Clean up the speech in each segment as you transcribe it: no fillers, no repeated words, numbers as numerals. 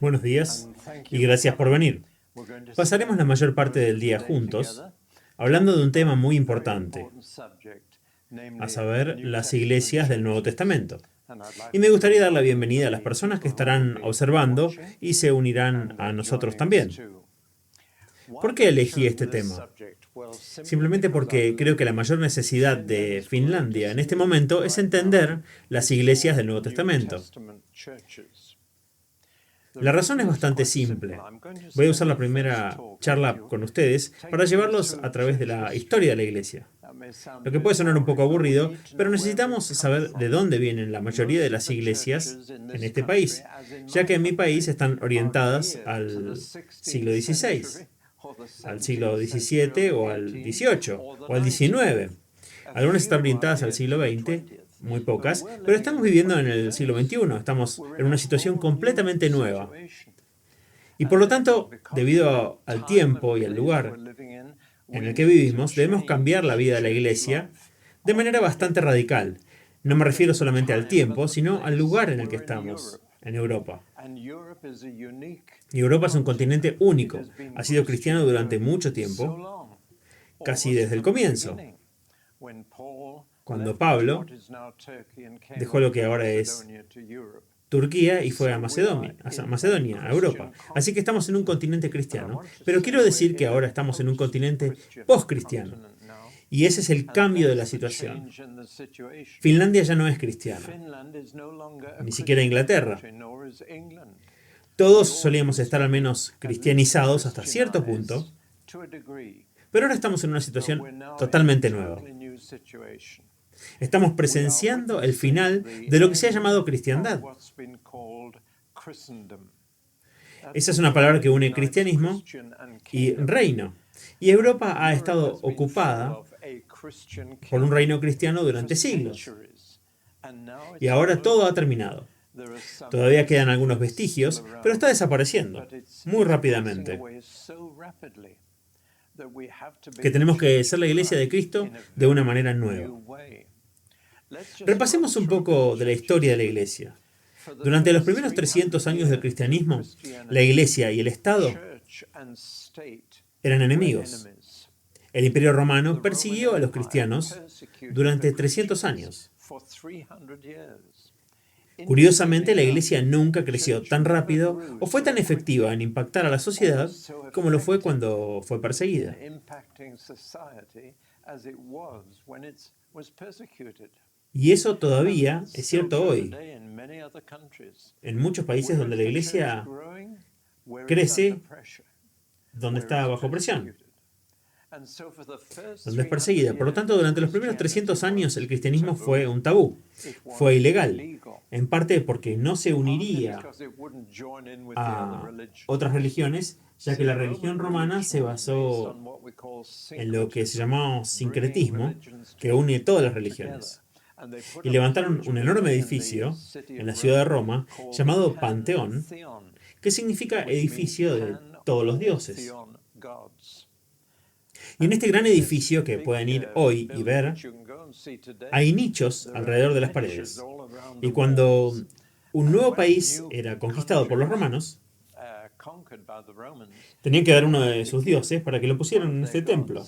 Buenos días y gracias por venir. Pasaremos la mayor parte del día juntos hablando de un tema muy importante, a saber, las iglesias del Nuevo Testamento. Y me gustaría dar la bienvenida a las personas que estarán observando y se unirán a nosotros también. ¿Por qué elegí este tema? Simplemente porque creo que la mayor necesidad de Finlandia en este momento es entender las iglesias del Nuevo Testamento. La razón es bastante simple. Voy a usar la primera charla con ustedes para llevarlos a través de la historia de la iglesia. Lo que puede sonar un poco aburrido, pero necesitamos saber de dónde vienen la mayoría de las iglesias en este país, ya que en mi país están orientadas al siglo XVI, al siglo XVII o al XVIII o al XIX. Algunas están orientadas al siglo XX, muy pocas, pero estamos viviendo en el siglo XXI, estamos en una situación completamente nueva. Y por lo tanto, debido al tiempo y al lugar en el que vivimos, debemos cambiar la vida de la iglesia de manera bastante radical. No me refiero solamente al tiempo, sino al lugar en el que estamos, en Europa. Y Europa es un continente único. Ha sido cristiano durante mucho tiempo, casi desde el comienzo. Cuando Pablo dejó lo que ahora es Turquía y fue a Macedonia, a Europa. Así que estamos en un continente cristiano, pero quiero decir que ahora estamos en un continente post-cristiano. Y ese es el cambio de la situación. Finlandia ya no es cristiana, ni siquiera Inglaterra. Todos solíamos estar al menos cristianizados hasta cierto punto, pero ahora estamos en una situación totalmente nueva. Estamos presenciando el final de lo que se ha llamado cristiandad. Esa es una palabra que une cristianismo y reino. Y Europa ha estado ocupada por un reino cristiano durante siglos. Y ahora todo ha terminado. Todavía quedan algunos vestigios, pero está desapareciendo muy rápidamente. Que tenemos que ser la iglesia de Cristo de una manera nueva. Repasemos un poco de la historia de la iglesia. Durante los primeros 300 años del cristianismo, la iglesia y el Estado eran enemigos. El Imperio Romano persiguió a los cristianos durante 300 años. Curiosamente, la iglesia nunca creció tan rápido o fue tan efectiva en impactar a la sociedad como lo fue cuando fue perseguida. Y eso todavía es cierto hoy. En muchos países donde la iglesia crece, donde está bajo presión, donde es perseguida. Por lo tanto, durante los primeros 300 años el cristianismo fue un tabú, fue ilegal, en parte porque no se uniría a otras religiones, ya que la religión romana se basó en lo que se llamaba sincretismo, que une todas las religiones. Y levantaron un enorme edificio en la ciudad de Roma llamado Panteón, que significa edificio de todos los dioses. Y en este gran edificio que pueden ir hoy y ver, hay nichos alrededor de las paredes. Y cuando un nuevo país era conquistado por los romanos, tenían que dar uno de sus dioses para que lo pusieran en este templo.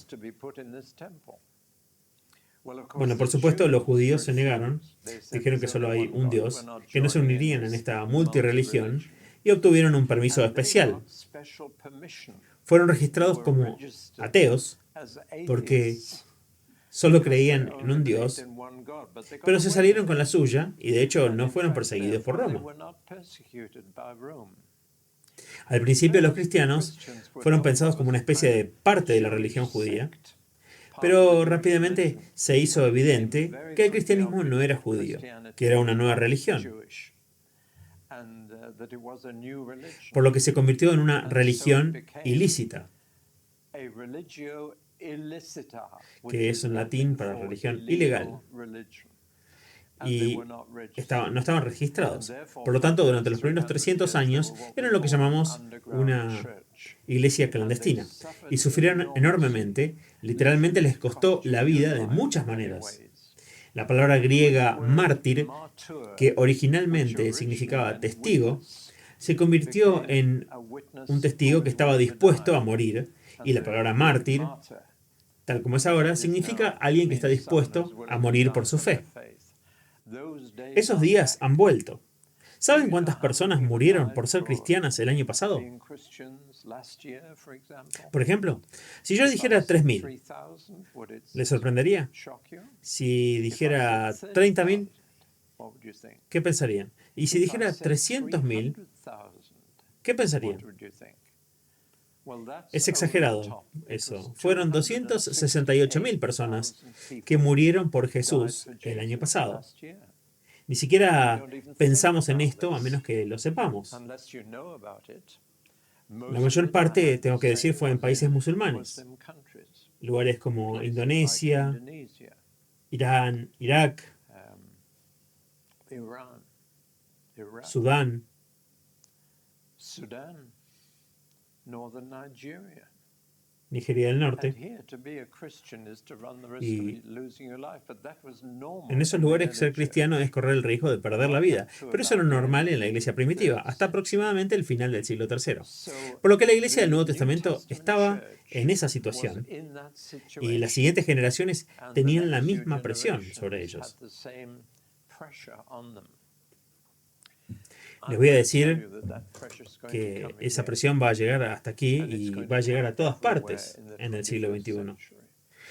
Bueno, por supuesto, los judíos se negaron, dijeron que solo hay un Dios, que no se unirían en esta multireligión y obtuvieron un permiso especial. Fueron registrados como ateos porque solo creían en un Dios, pero se salieron con la suya y de hecho no fueron perseguidos por Roma. Al principio los cristianos fueron pensados como una especie de parte de la religión judía, pero rápidamente se hizo evidente que el cristianismo no era judío, que era una nueva religión, por lo que se convirtió en una religión ilícita, que es en latín para religión ilegal, y no estaban registrados. Por lo tanto, durante los primeros 300 años eran lo que llamamos una iglesia clandestina, y sufrieron enormemente, literalmente les costó la vida de muchas maneras. La palabra griega mártir, que originalmente significaba testigo, se convirtió en un testigo que estaba dispuesto a morir, y la palabra mártir, tal como es ahora, significa alguien que está dispuesto a morir por su fe. Esos días han vuelto. ¿Saben cuántas personas murieron por ser cristianas el año pasado? Por ejemplo, si yo dijera 3.000, ¿les sorprendería? Si dijera 30.000, ¿qué pensarían? Y si dijera 300.000, ¿qué pensarían? Es exagerado eso. Fueron 268.000 personas que murieron por Jesús el año pasado. Ni siquiera pensamos en esto a menos que lo sepamos. La mayor parte, tengo que decir, fue en países musulmanes. Lugares como Indonesia, Irán, Irak, Sudán, Nigeria del Norte. Y en esos lugares ser cristiano es correr el riesgo de perder la vida. Pero eso era normal en la iglesia primitiva, hasta aproximadamente el final del siglo III. Por lo que la iglesia del Nuevo Testamento estaba en esa situación. Y las siguientes generaciones tenían la misma presión sobre ellos. Les voy a decir que esa presión va a llegar hasta aquí y va a llegar a todas partes en el siglo XXI.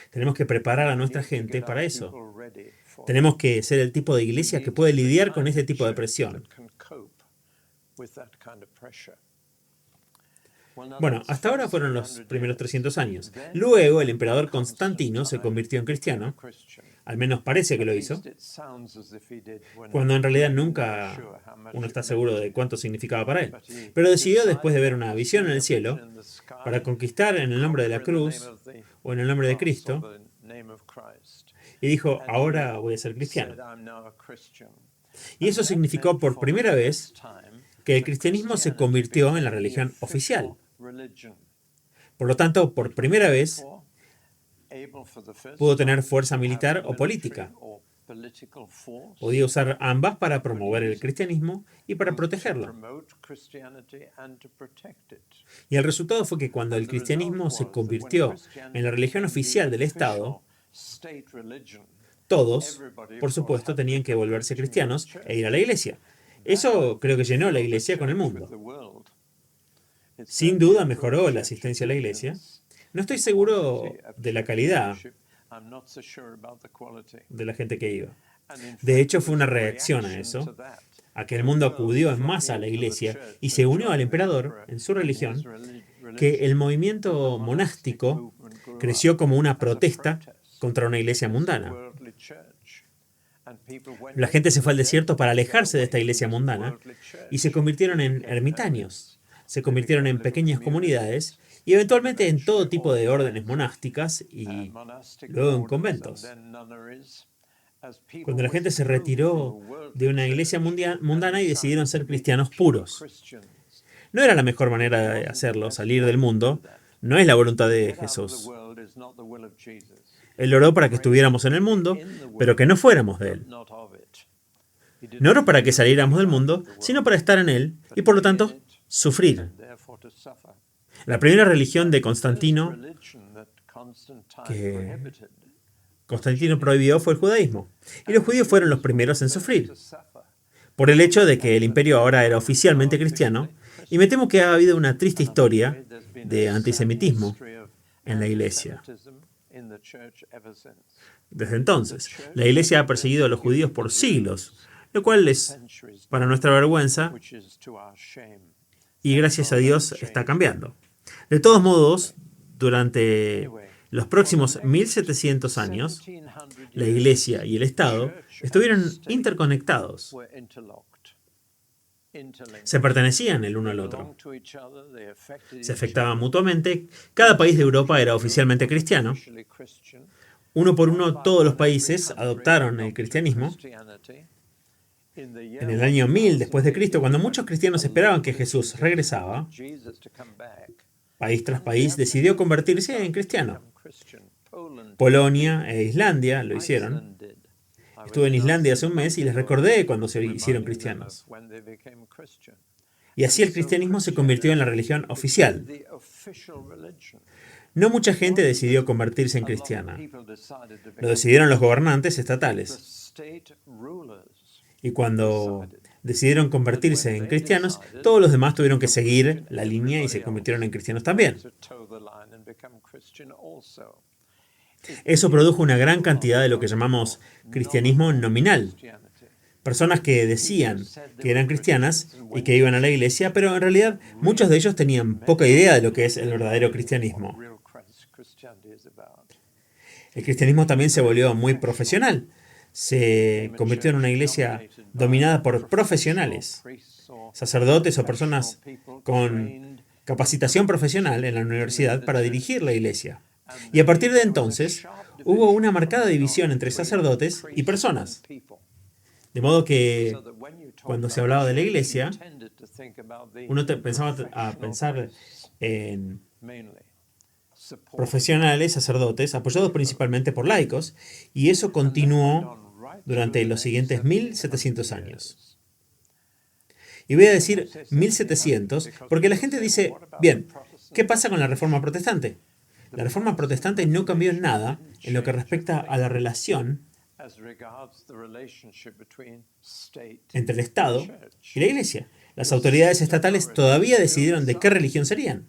Tenemos que preparar a nuestra gente para eso. Tenemos que ser el tipo de iglesia que puede lidiar con ese tipo de presión. Bueno, hasta ahora fueron los primeros 300 años. Luego el emperador Constantino se convirtió en cristiano, al menos parece que lo hizo, cuando en realidad nunca uno está seguro de cuánto significaba para él. Pero decidió, después de ver una visión en el cielo, para conquistar en el nombre de la cruz o en el nombre de Cristo, y dijo, ahora voy a ser cristiano. Y eso significó por primera vez que el cristianismo se convirtió en la religión oficial. Por lo tanto, por primera vez, pudo tener fuerza militar o política. Podía usar ambas para promover el cristianismo y para protegerlo. Y el resultado fue que cuando el cristianismo se convirtió en la religión oficial del Estado, todos, por supuesto, tenían que volverse cristianos e ir a la iglesia. Eso creo que llenó la iglesia con el mundo. Sin duda mejoró la asistencia a la iglesia. No estoy seguro de la calidad de la gente que iba. De hecho, fue una reacción a eso, a que el mundo acudió en masa a la iglesia y se unió al emperador en su religión, que el movimiento monástico creció como una protesta contra una iglesia mundana. La gente se fue al desierto para alejarse de esta iglesia mundana y se convirtieron en ermitaños, se convirtieron en pequeñas comunidades y eventualmente en todo tipo de órdenes monásticas y luego en conventos. Cuando la gente se retiró de una iglesia mundana y decidieron ser cristianos puros. No era la mejor manera de hacerlo, salir del mundo. No es la voluntad de Jesús. Él oró para que estuviéramos en el mundo, pero que no fuéramos de él. No oró para que saliéramos del mundo, sino para estar en él y por lo tanto sufrir. La primera religión de Constantino que Constantino prohibió fue el judaísmo. Y los judíos fueron los primeros en sufrir. Por el hecho de que el imperio ahora era oficialmente cristiano, y me temo que ha habido una triste historia de antisemitismo en la iglesia. Desde entonces, la iglesia ha perseguido a los judíos por siglos, lo cual es para nuestra vergüenza, y gracias a Dios está cambiando. De todos modos, durante los próximos 1700 años, la iglesia y el Estado estuvieron interconectados. Se pertenecían el uno al otro. Se afectaban mutuamente. Cada país de Europa era oficialmente cristiano. Uno por uno, todos los países adoptaron el cristianismo. En el año 1000 después de Cristo, cuando muchos cristianos esperaban que Jesús regresaba, país tras país decidió convertirse en cristiano. Polonia e Islandia lo hicieron. Estuve en Islandia hace un mes y les recordé cuando se hicieron cristianos. Y así el cristianismo se convirtió en la religión oficial. No mucha gente decidió convertirse en cristiana. Lo decidieron los gobernantes estatales. Y cuando decidieron convertirse en cristianos, todos los demás tuvieron que seguir la línea y se convirtieron en cristianos también. Eso produjo una gran cantidad de lo que llamamos cristianismo nominal. Personas que decían que eran cristianas y que iban a la iglesia, pero en realidad muchos de ellos tenían poca idea de lo que es el verdadero cristianismo. El cristianismo también se volvió muy profesional. Se convirtió en una iglesia dominada por profesionales, sacerdotes o personas con capacitación profesional en la universidad para dirigir la iglesia. Y a partir de entonces, hubo una marcada división entre sacerdotes y personas. De modo que cuando se hablaba de la iglesia, uno pensaba a pensar en profesionales, sacerdotes, apoyados principalmente por laicos, y eso continuó durante los siguientes 1700 años. Y voy a decir 1700 porque la gente dice, bien, ¿qué pasa con la Reforma Protestante? La Reforma Protestante no cambió en nada en lo que respecta a la relación entre el Estado y la Iglesia. Las autoridades estatales todavía decidieron de qué religión serían.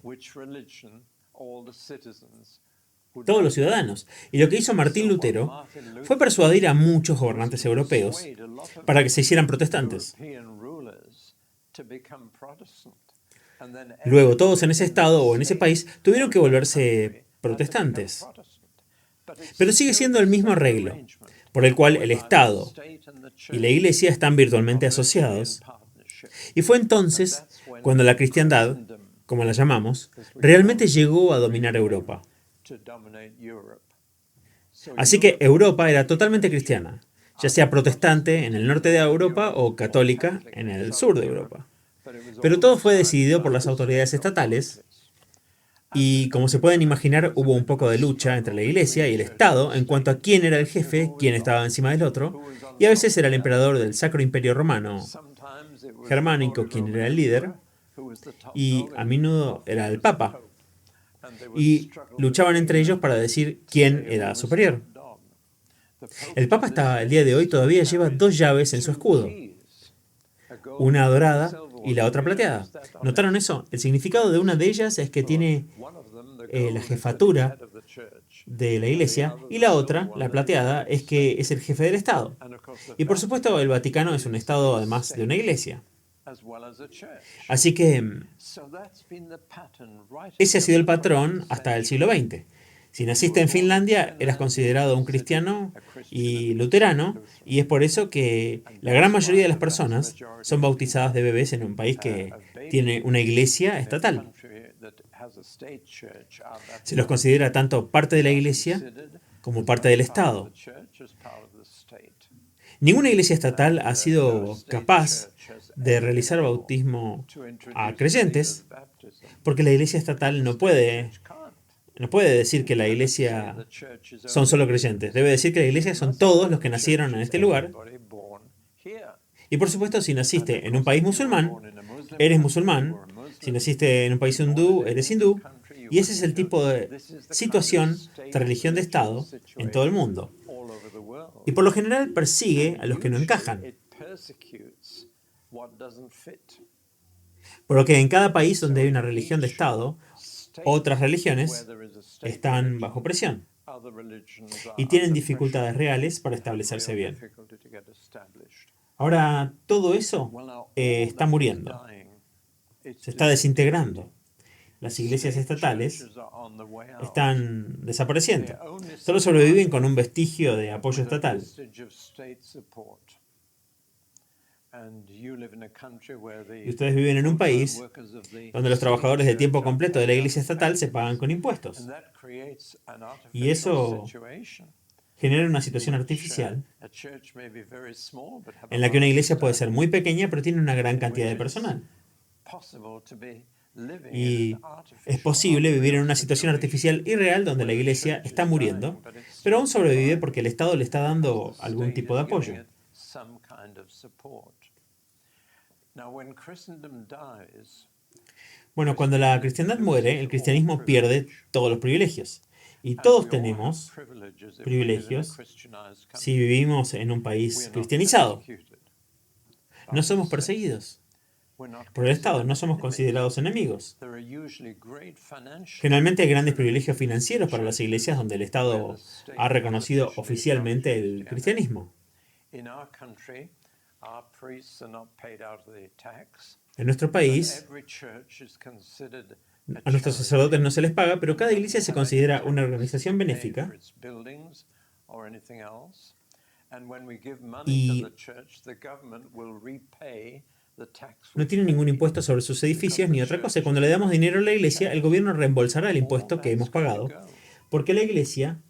Todos los ciudadanos. Y lo que hizo Martín Lutero fue persuadir a muchos gobernantes europeos para que se hicieran protestantes. Luego todos en ese estado o en ese país tuvieron que volverse protestantes. Pero sigue siendo el mismo arreglo, por el cual el Estado y la Iglesia están virtualmente asociados. Y fue entonces cuando la cristiandad, como la llamamos, realmente llegó a dominar Europa. Así que Europa era totalmente cristiana, ya sea protestante en el norte de Europa o católica en el sur de Europa. Pero todo fue decidido por las autoridades estatales y, como se pueden imaginar, hubo un poco de lucha entre la Iglesia y el Estado en cuanto a quién era el jefe, quién estaba encima del otro, y a veces era el emperador del Sacro Imperio Romano Germánico quien era el líder, y a menudo era el Papa. Y luchaban entre ellos para decir quién era superior. El Papa hasta el día de hoy todavía lleva dos llaves en su escudo, una dorada y la otra plateada. ¿Notaron eso? El significado de una de ellas es que tiene la jefatura de la Iglesia y la otra, la plateada, es que es el jefe del Estado. Y por supuesto el Vaticano es un Estado además de una Iglesia. Así que ese ha sido el patrón hasta el siglo XX. Si naciste en Finlandia, eras considerado un cristiano y luterano, y es por eso que la gran mayoría de las personas son bautizadas de bebés en un país que tiene una iglesia estatal. Se los considera tanto parte de la iglesia como parte del Estado. Ninguna iglesia estatal ha sido capaz de realizar bautismo a creyentes, porque la iglesia estatal no puede decir que la iglesia son solo creyentes. Debe decir que la iglesia son todos los que nacieron en este lugar. Y por supuesto, si naciste en un país musulmán, eres musulmán. Si naciste en un país hindú, eres hindú. Y ese es el tipo de situación de religión de Estado en todo el mundo. Y por lo general persigue a los que no encajan. Por lo que en cada país donde hay una religión de Estado, otras religiones están bajo presión y tienen dificultades reales para establecerse bien. Ahora, todo eso está muriendo, se está desintegrando. Las iglesias estatales están desapareciendo. Solo sobreviven con un vestigio de apoyo estatal. Y ustedes viven en un país donde los trabajadores de tiempo completo de la iglesia estatal se pagan con impuestos. Y eso genera una situación artificial en la que una iglesia puede ser muy pequeña, pero tiene una gran cantidad de personal. Y es posible vivir en una situación artificial irreal donde la iglesia está muriendo, pero aún sobrevive porque el Estado le está dando algún tipo de apoyo. Bueno, cuando la cristiandad muere, el cristianismo pierde todos los privilegios. Y todos tenemos privilegios si vivimos en un país cristianizado. No somos perseguidos por el Estado, no somos considerados enemigos. Generalmente hay grandes privilegios financieros para las iglesias donde el Estado ha reconocido oficialmente el cristianismo. En nuestro país, a nuestros sacerdotes no se les paga, pero cada iglesia se considera una organización benéfica y no tiene ningún impuesto sobre sus edificios ni otra cosa. Cuando le damos dinero a la iglesia, el gobierno reembolsará el impuesto que hemos pagado, porque la iglesia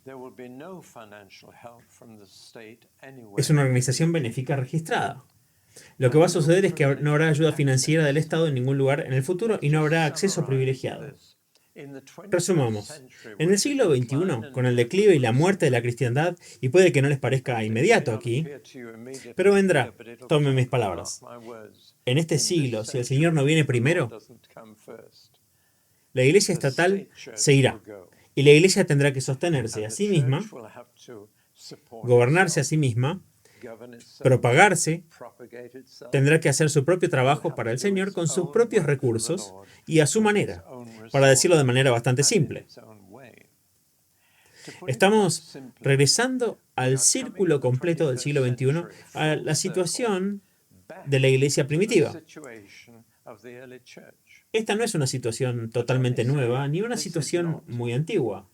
es una organización benéfica registrada. Lo que va a suceder es que no habrá ayuda financiera del Estado en ningún lugar en el futuro y no habrá acceso privilegiado. Resumamos. En el siglo XXI, con el declive y la muerte de la cristiandad, y puede que no les parezca inmediato aquí, pero vendrá, tomen mis palabras. En este siglo, si el Señor no viene primero, la iglesia estatal se irá, y la iglesia tendrá que sostenerse a sí misma, gobernarse a sí misma, propagarse, tendrá que hacer su propio trabajo para el Señor con sus propios recursos y a su manera, para decirlo de manera bastante simple. Estamos regresando al círculo completo del siglo XXI, a la situación de la iglesia primitiva. Esta no es una situación totalmente nueva, ni una situación muy antigua.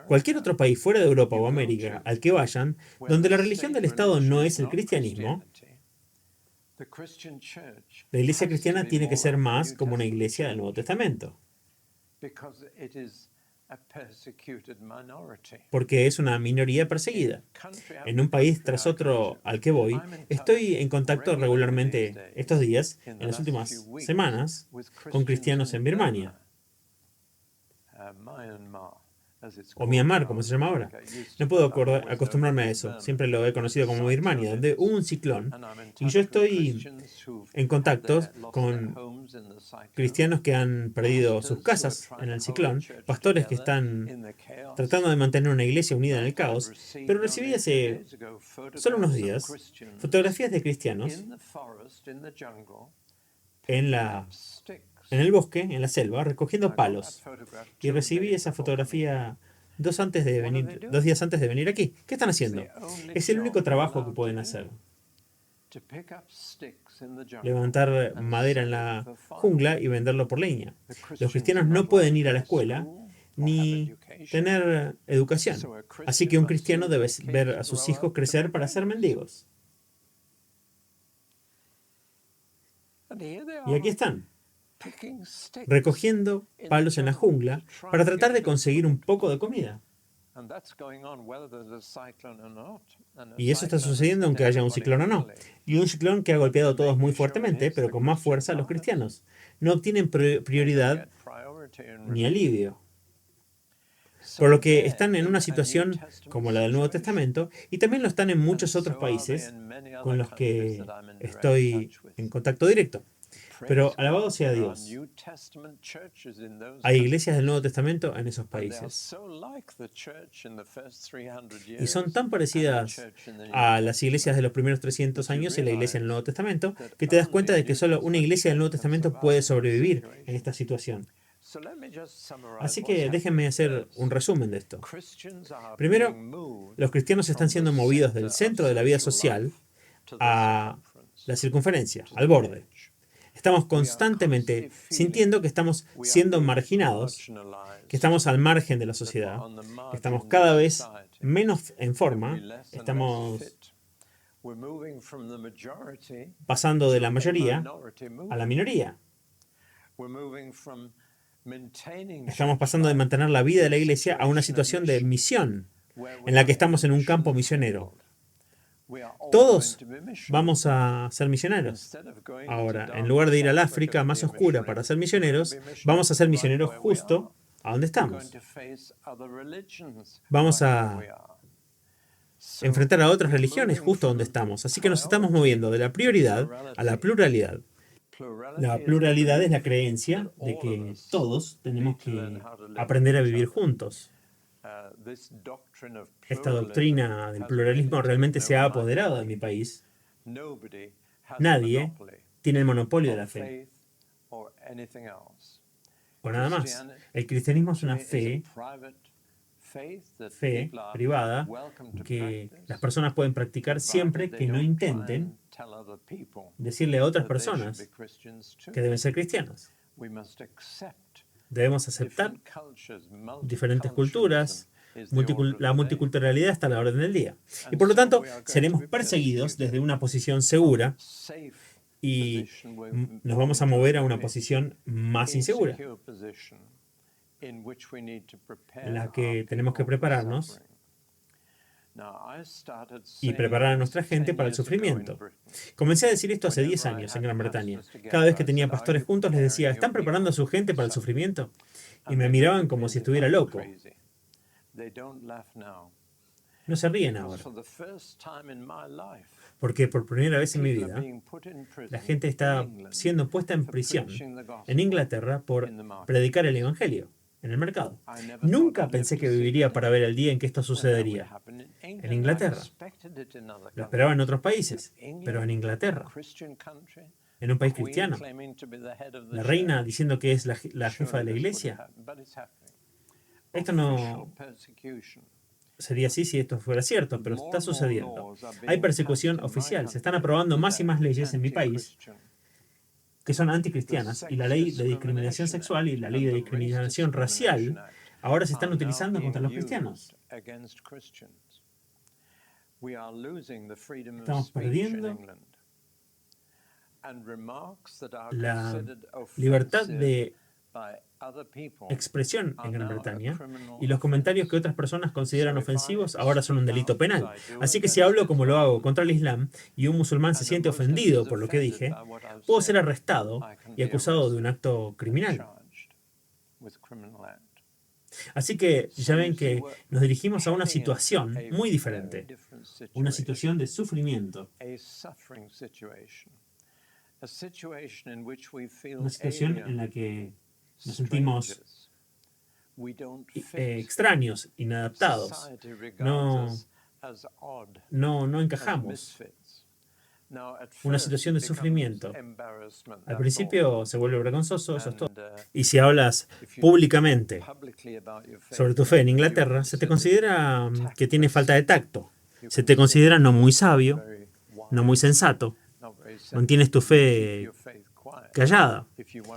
Cualquier otro país fuera de Europa o América al que vayan, donde la religión del Estado no es el cristianismo, la iglesia cristiana tiene que ser más como una iglesia del Nuevo Testamento, porque es una minoría perseguida. En un país tras otro al que voy, estoy en contacto regularmente estos días, en las últimas semanas, con cristianos en Birmania, o Myanmar, como se llama ahora. No puedo acostumbrarme a eso. Siempre lo he conocido como Birmania, donde hubo un ciclón. Y yo estoy en contacto con cristianos que han perdido sus casas en el ciclón, pastores que están tratando de mantener una iglesia unida en el caos. Pero recibí hace solo unos días fotografías de cristianos en el bosque, en la selva, recogiendo palos. Y recibí esa fotografía 2 días antes de venir aquí. ¿Qué están haciendo? Es el único trabajo que pueden hacer. Levantar madera en la jungla y venderlo por leña. Los cristianos no pueden ir a la escuela ni tener educación. Así que un cristiano debe ver a sus hijos crecer para ser mendigos. Y aquí están, recogiendo palos en la jungla para tratar de conseguir un poco de comida. Y eso está sucediendo aunque haya un ciclón o no. Y un ciclón que ha golpeado a todos muy fuertemente, pero con más fuerza a los cristianos. No obtienen prioridad ni alivio. Por lo que están en una situación como la del Nuevo Testamento, y también lo están en muchos otros países con los que estoy en contacto directo. Pero alabado sea Dios, hay iglesias del Nuevo Testamento en esos países. Y son tan parecidas a las iglesias de los primeros 300 años y la iglesia del Nuevo Testamento, que te das cuenta de que solo una iglesia del Nuevo Testamento puede sobrevivir en esta situación. Así que déjenme hacer un resumen de esto. Primero, los cristianos están siendo movidos del centro de la vida social a la circunferencia, al borde. Estamos constantemente sintiendo que estamos siendo marginados, que estamos al margen de la sociedad, que estamos cada vez menos en forma, estamos pasando de la mayoría a la minoría. Estamos pasando de mantener la vida de la iglesia a una situación de misión, en la que estamos en un campo misionero. Todos vamos a ser misioneros. Ahora, en lugar de ir al África más oscura para ser misioneros, vamos a ser misioneros justo a dónde estamos. Vamos a enfrentar a otras religiones justo donde estamos. Así que nos estamos moviendo de la prioridad a la pluralidad. La pluralidad es la creencia de que todos tenemos que aprender a vivir juntos. Esta doctrina del pluralismo realmente se ha apoderado de mi país. Nadie tiene el monopolio de la fe, o nada más. El cristianismo es una fe privada que las personas pueden practicar siempre que no intenten decirle a otras personas que deben ser cristianos. Debemos aceptar diferentes culturas. La multiculturalidad está a la orden del día. Y por lo tanto, seremos perseguidos desde una posición segura y nos vamos a mover a una posición más insegura, en la que tenemos que prepararnos y preparar a nuestra gente para el sufrimiento. Comencé a decir esto hace 10 años en Gran Bretaña. Cada vez que tenía pastores juntos les decía, ¿están preparando a su gente para el sufrimiento? Y me miraban como si estuviera loco. No se ríen ahora. Porque por primera vez en mi vida, la gente está siendo puesta en prisión en Inglaterra por predicar el Evangelio en el mercado. Nunca pensé que viviría para ver el día en que esto sucedería. En Inglaterra. Lo esperaba en otros países, pero en Inglaterra. En un país cristiano. La reina diciendo que es la jefa de la iglesia. Esto no sería así si esto fuera cierto, pero está sucediendo. Hay persecución oficial. Se están aprobando más y más leyes en mi país que son anticristianas, y la ley de discriminación sexual y la ley de discriminación racial ahora se están utilizando contra los cristianos. Estamos perdiendo la libertad de expresión en Gran Bretaña, y los comentarios que otras personas consideran ofensivos ahora son un delito penal. Así que si hablo como lo hago contra el Islam y un musulmán se siente ofendido por lo que dije, puedo ser arrestado y acusado de un acto criminal. Así que ya ven que nos dirigimos a una situación muy diferente, una situación de sufrimiento, una situación en la que nos sentimos extraños, inadaptados, no encajamos. Una situación de sufrimiento. Al principio se vuelve vergonzoso, eso es todo. Y si hablas públicamente sobre tu fe en Inglaterra, se te considera que tienes falta de tacto. Se te considera no muy sabio, no muy sensato. Mantienes tu fe callada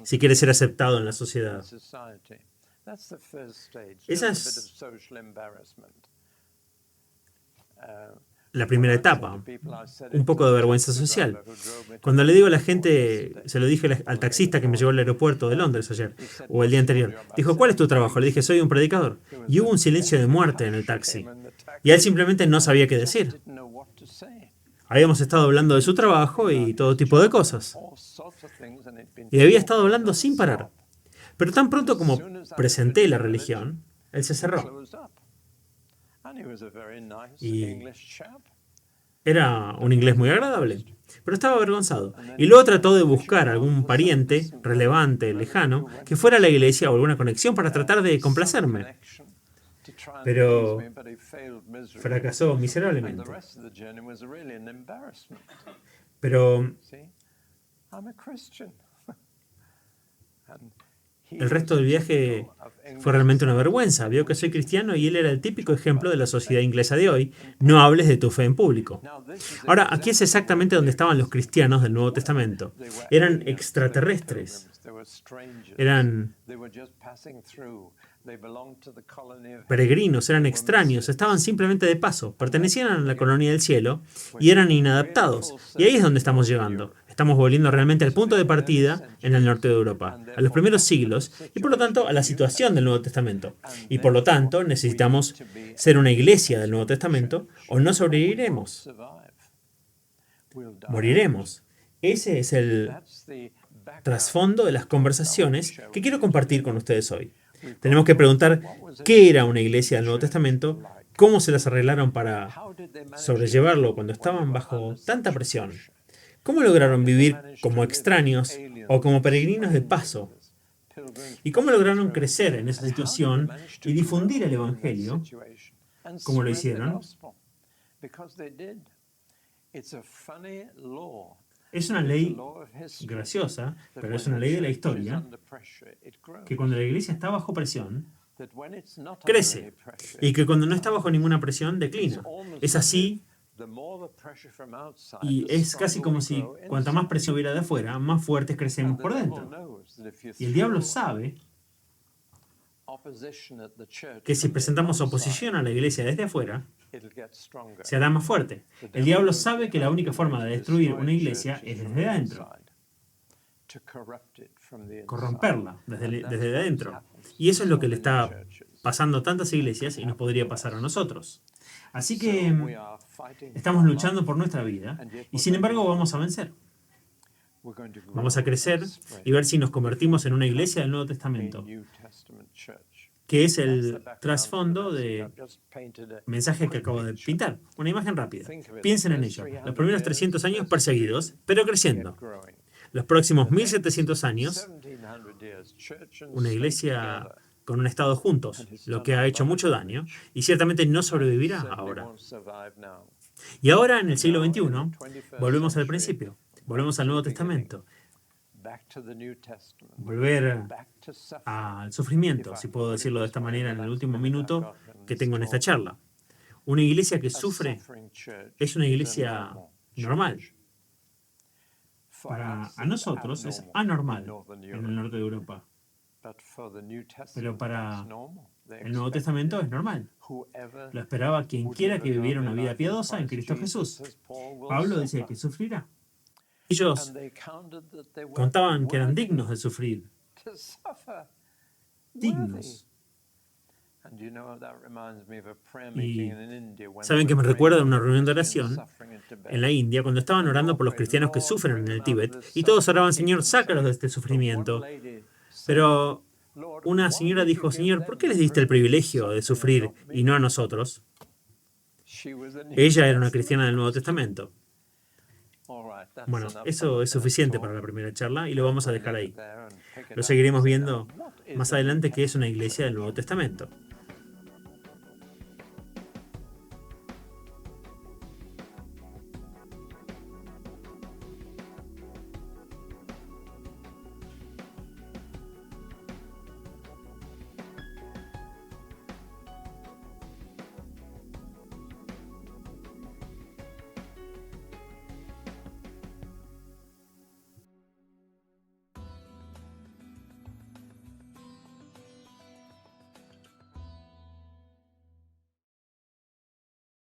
si quieres ser aceptado en la sociedad. Esa es la primera etapa, un poco de vergüenza social. Cuando le digo a la gente, se lo dije al taxista que me llevó al aeropuerto de Londres ayer, o el día anterior, dijo, ¿cuál es tu trabajo? Le dije, soy un predicador. Y hubo un silencio de muerte en el taxi. Y él simplemente no sabía qué decir. Habíamos estado hablando de su trabajo y todo tipo de cosas. Y había estado hablando sin parar. Pero tan pronto como presenté la religión, él se cerró. Y era un inglés muy agradable, pero estaba avergonzado. Y luego trató de buscar algún pariente relevante, lejano, que fuera a la iglesia o alguna conexión para tratar de complacerme. Pero fracasó miserablemente. Pero el resto del viaje fue realmente una vergüenza. Vio que soy cristiano y él era el típico ejemplo de la sociedad inglesa de hoy. No hables de tu fe en público. Ahora, aquí es exactamente donde estaban los cristianos del Nuevo Testamento. Eran extraterrestres. Eran peregrinos, eran extraños, estaban simplemente de paso, pertenecían a la colonia del cielo y eran inadaptados. Y ahí es donde estamos llegando. Estamos volviendo realmente al punto de partida en el norte de Europa, a los primeros siglos y por lo tanto a la situación del Nuevo Testamento. Y por lo tanto necesitamos ser una iglesia del Nuevo Testamento o no sobreviviremos. Moriremos. Ese es el trasfondo de las conversaciones que quiero compartir con ustedes hoy. Tenemos que preguntar qué era una iglesia del Nuevo Testamento, cómo se las arreglaron para sobrellevarlo cuando estaban bajo tanta presión, cómo lograron vivir como extraños o como peregrinos de paso, y cómo lograron crecer en esa situación y difundir el Evangelio, como lo hicieron. Es una ley graciosa, pero es una ley de la historia, que cuando la iglesia está bajo presión, crece, y que cuando no está bajo ninguna presión, declina. Es así, y es casi como si cuanta más presión hubiera de afuera, más fuertes crecemos por dentro. Y el diablo sabe que si presentamos oposición a la iglesia desde afuera, se hará más fuerte. El diablo sabe que la única forma de destruir una iglesia es desde adentro, corromperla desde adentro. Y eso es lo que le está pasando a tantas iglesias y nos podría pasar a nosotros. Así que estamos luchando por nuestra vida y sin embargo vamos a vencer. Vamos a crecer y ver si nos convertimos en una iglesia del Nuevo Testamento, que es el trasfondo del mensaje que acabo de pintar. Una imagen rápida. Piensen en ello. Los primeros 300 años perseguidos, pero creciendo. Los próximos 1700 años, una iglesia con un Estado juntos, lo que ha hecho mucho daño y ciertamente no sobrevivirá ahora. Y ahora, en el siglo XXI, volvemos al principio, volvemos al Nuevo Testamento. Volver al sufrimiento, si puedo decirlo de esta manera en el último minuto que tengo en esta charla. Una iglesia que sufre es una iglesia normal. Para nosotros es anormal en el norte de Europa. Pero para el Nuevo Testamento es normal. Lo esperaba quien quiera que viviera una vida piadosa en Cristo Jesús. Pablo dice que sufrirá. Ellos contaban que eran dignos de sufrir. Dignos. Y saben que me recuerda a una reunión de oración en la India cuando estaban orando por los cristianos que sufren en el Tíbet y todos oraban, Señor, sácalos de este sufrimiento. Pero una señora dijo, Señor, ¿por qué les diste el privilegio de sufrir y no a nosotros? Ella era una cristiana del Nuevo Testamento. Bueno, eso es suficiente para la primera charla y lo vamos a dejar ahí. Lo seguiremos viendo más adelante, que es una iglesia del Nuevo Testamento.